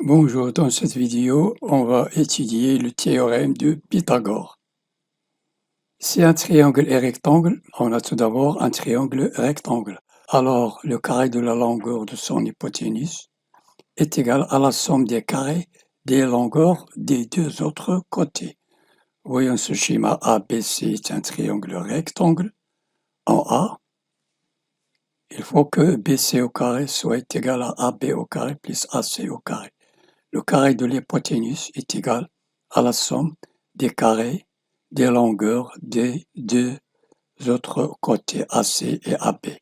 Bonjour, dans cette vidéo, on va étudier le théorème de Pythagore. Si un triangle est rectangle, on a tout d'abord un triangle rectangle. Alors, le carré de la longueur de son hypoténuse est égal à la somme des carrés des longueurs des deux autres côtés. Voyons ce schéma ABC est un triangle rectangle. En A, il faut que BC au carré soit égal à AB au carré plus AC au carré. Le carré de l'hypoténuse est égal à la somme des carrés des longueurs des deux autres côtés AC et AB.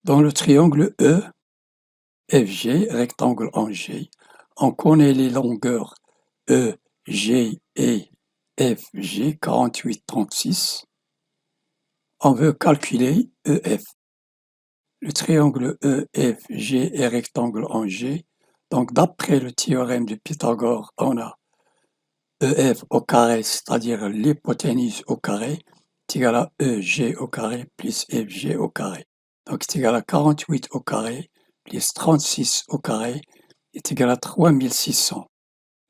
Dans le triangle EFG, rectangle en G, on connaît les longueurs EG et FG, 48, 36. On veut calculer EF. Le triangle EFG est rectangle en G. Donc, d'après le théorème de Pythagore, on a EF au carré, c'est-à-dire l'hypoténuse au carré, est égal à EG au carré plus FG au carré. Donc, c'est égal à 48 au carré plus 36 au carré est égal à 3600.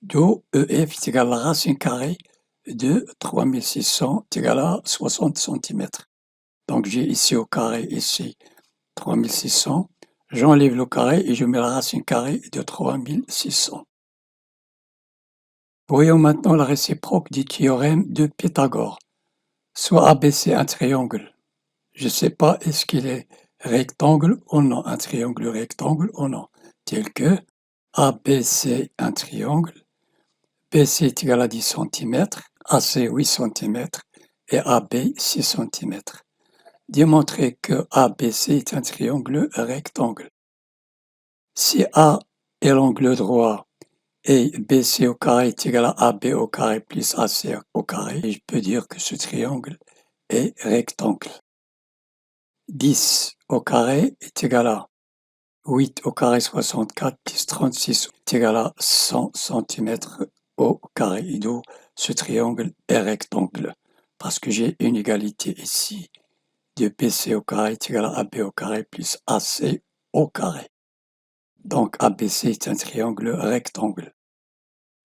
D'où EF est égal à la racine carrée de 3600 est égal à 60 cm. Donc, j'ai ici au carré, ici 3600. J'enlève le carré et je mets la racine carrée de 3600. Voyons maintenant la réciproque du théorème de Pythagore. Soit ABC un triangle. Je ne sais pas est-ce qu'il est rectangle ou non, un triangle rectangle ou non. Tel que ABC un triangle, BC est égal à 10 cm, AC 8 cm et AB 6 cm. Démontrer que ABC est un triangle rectangle. Si A est l'angle droit et BC au carré est égal à AB au carré plus AC au carré, et je peux dire que ce triangle est rectangle. 10 au carré est égal à 8 au carré 64 plus 36 est égal à 100 cm au carré. Et donc, ce triangle est rectangle parce que j'ai une égalité ici de BC au carré est égal à AB au carré plus AC au carré. Donc ABC est un triangle rectangle.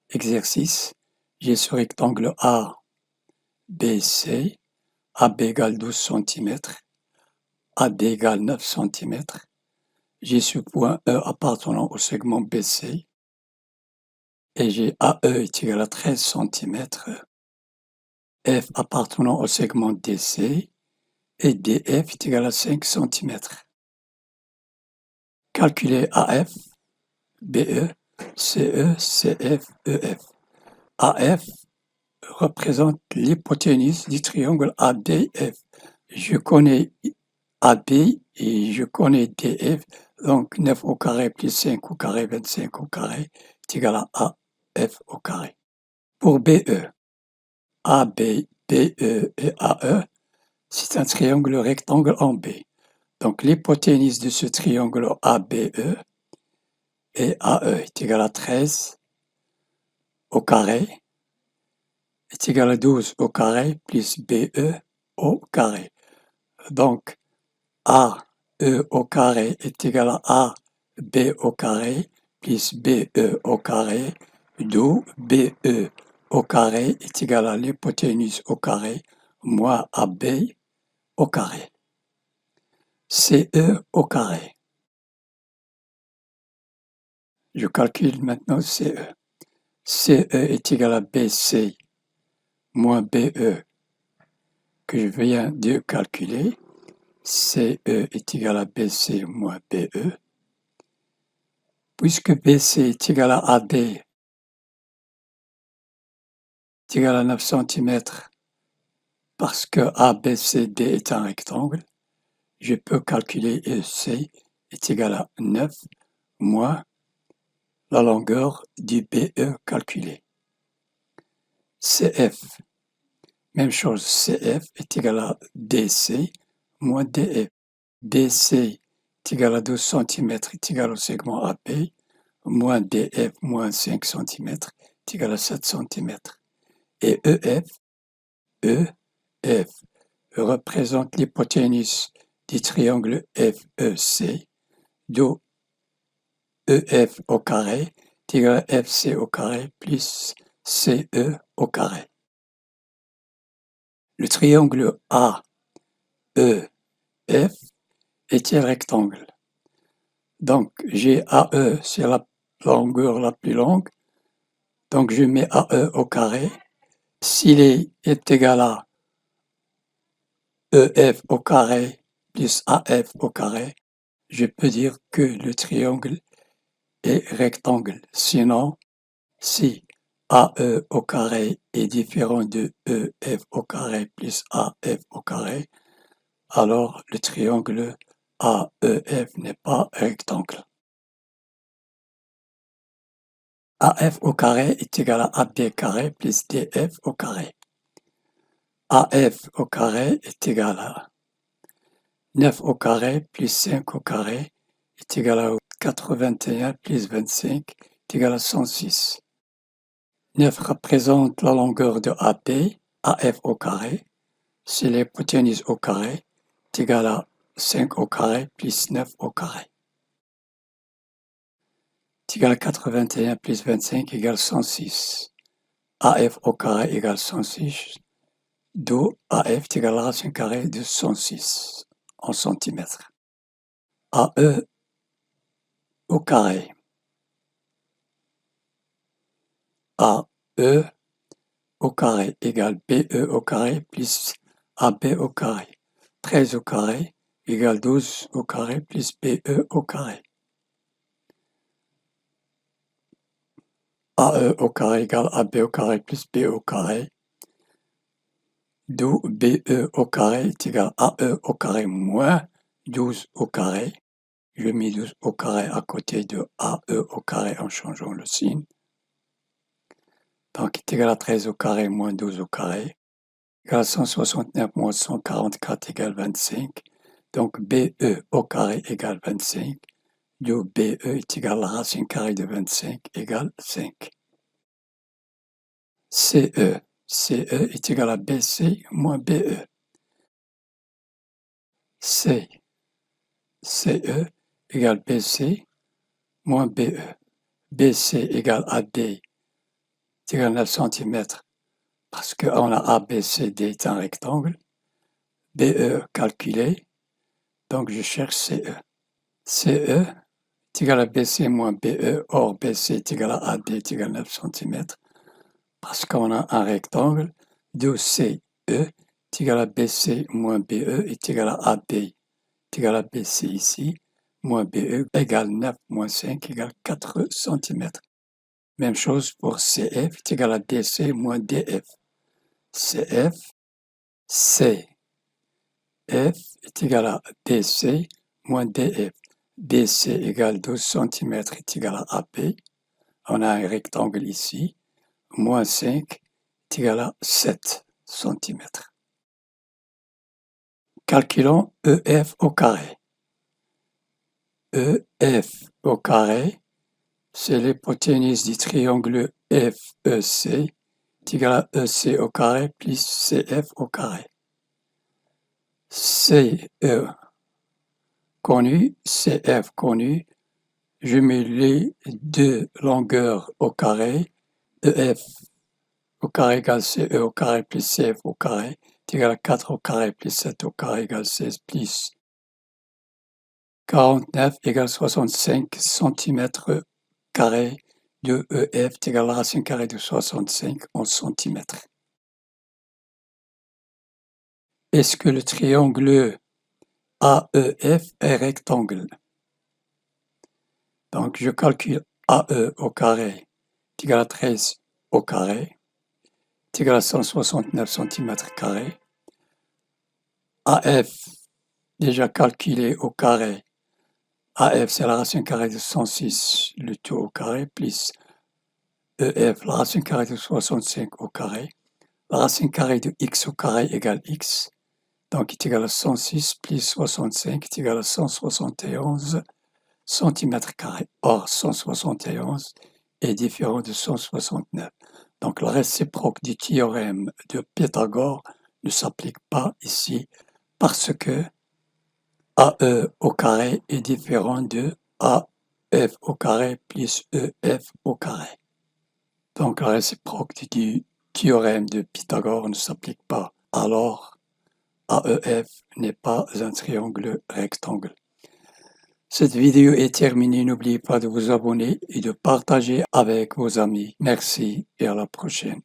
Exercice, j'ai ce rectangle ABC, AB égale 12 cm, AD égale 9 cm. J'ai ce point E appartenant au segment BC et j'ai AE est égal à 13 cm, F appartenant au segment DC et DF est égal à 5 cm. Calculer AF, BE, CE, CF, EF. AF représente l'hypoténuse du triangle ADF. Je connais AB et je connais DF, donc 9 au carré plus 5 au carré, 25 au carré, est égal à AF au carré. Pour BE, AB, BE et AE, c'est un triangle rectangle en B. Donc l'hypoténuse de ce triangle ABE et AE est égal à 13 au carré, est égal à 12 au carré plus BE au carré. Donc AE au carré est égal à AB au carré plus BE au carré, d'où BE au carré est égal à l'hypoténuse au carré moins AB au carré. CE au carré. Je calcule maintenant CE. CE est égal à BC moins BE que je viens de calculer. CE est égal à BC moins BE. Puisque BC est égal à AD est égal à 9 cm parce que ABCD est un rectangle, je peux calculer EC est égal à 9 moins la longueur du BE calculé. CF, même chose, CF est égal à DC moins DF. DC est égal à 12 cm est égal au segment AP, moins DF moins 5 cm est égal à 7 cm. Et EF représente l'hypoténuse du triangle FEC, d'où EF au carré est égal à FC au carré plus CE au carré. Le triangle AEF est-il rectangle? Donc, j'ai AE, c'est la longueur la plus longue. Donc, je mets AE au carré. S'il est égal à EF au carré plus AF au carré, je peux dire que le triangle est rectangle. Sinon, si AE au carré est différent de EF au carré plus AF au carré, alors le triangle AEF n'est pas rectangle. AF au carré est égal à AB carré plus DF au carré. AF au carré est égal à 9 au carré plus 5 au carré est égal à 81 plus 25 est égal à 106. 9 représente la longueur de AB, AF au carré. Si l'hypoténuse au carré est égal à 5 au carré plus 9 au carré. Est égal à 81 plus 25 égale 106. AF au carré égale 106. D'où AF est égal à la racine carrée de 106 en centimètres. AE au carré. AE au carré égale BE au carré plus AB au carré. 13 au carré égale 12 au carré plus BE au carré. AE au carré égale AB au carré plus BE au carré. D'où BE au carré est égal à AE au carré moins 12 au carré. Je mets 12 au carré à côté de AE au carré en changeant le signe. Donc, est égal à 13 au carré moins 12 au carré. Égal à 169 moins 144 égale 25. Donc, BE au carré égale 25. D'où BE est égal à la racine carrée de 25 égale 5. CE. CE est égal à BC moins BE. C. CE égale BC moins BE. BC égale AD est égal à 9 cm parce qu'on a ABCD est un rectangle. BE calculé, donc je cherche CE. CE est égal à BC moins BE, or BC est égal à AD est égal à 9 cm parce qu'on a un rectangle. D'où CE est égal à BC moins BE est égal à AB est égal à BC ici, moins BE égale 9 moins 5 égale 4 cm. Même chose pour CF est égal à DC moins DF. CF, CF est égal à DC moins DF. DC égale 12 cm est égal à AP. On a un rectangle ici. Moins 5 est égal à 7 cm. Calculons EF au carré. EF au carré, c'est l'hypoténuse du triangle FEC est égal à EC au carré plus CF au carré. CE connu, CF connu, je mets les deux longueurs au carré, EF au carré égale CE au carré plus CF au carré est égal à 4 au carré plus 7 au carré égale 16 plus 49 égale 65 cm carré de EF est égal à la racine carrée de 65 en centimètres. Est-ce que le triangle AEF est rectangle? Donc, je calcule AE au carré est égal à 13 au carré est égal à 169 cm carrés. AF, déjà calculé au carré. AF, c'est la racine carrée de 106, le tout au carré, plus EF, la racine carrée de 65 au carré. La racine carrée de x au carré égale x. Donc, est égal à 106 plus 65 est égal à 171 cm carrés. Or, 171 est différent de 169. Donc, la réciproque du théorème de Pythagore ne s'applique pas ici parce que AE au carré est différent de f au carré plus ef au carré. Donc la réciproque du théorème de Pythagore ne s'applique pas. Alors, AEF n'est pas un triangle rectangle. Cette vidéo est terminée. N'oubliez pas de vous abonner et de partager avec vos amis. Merci et à la prochaine.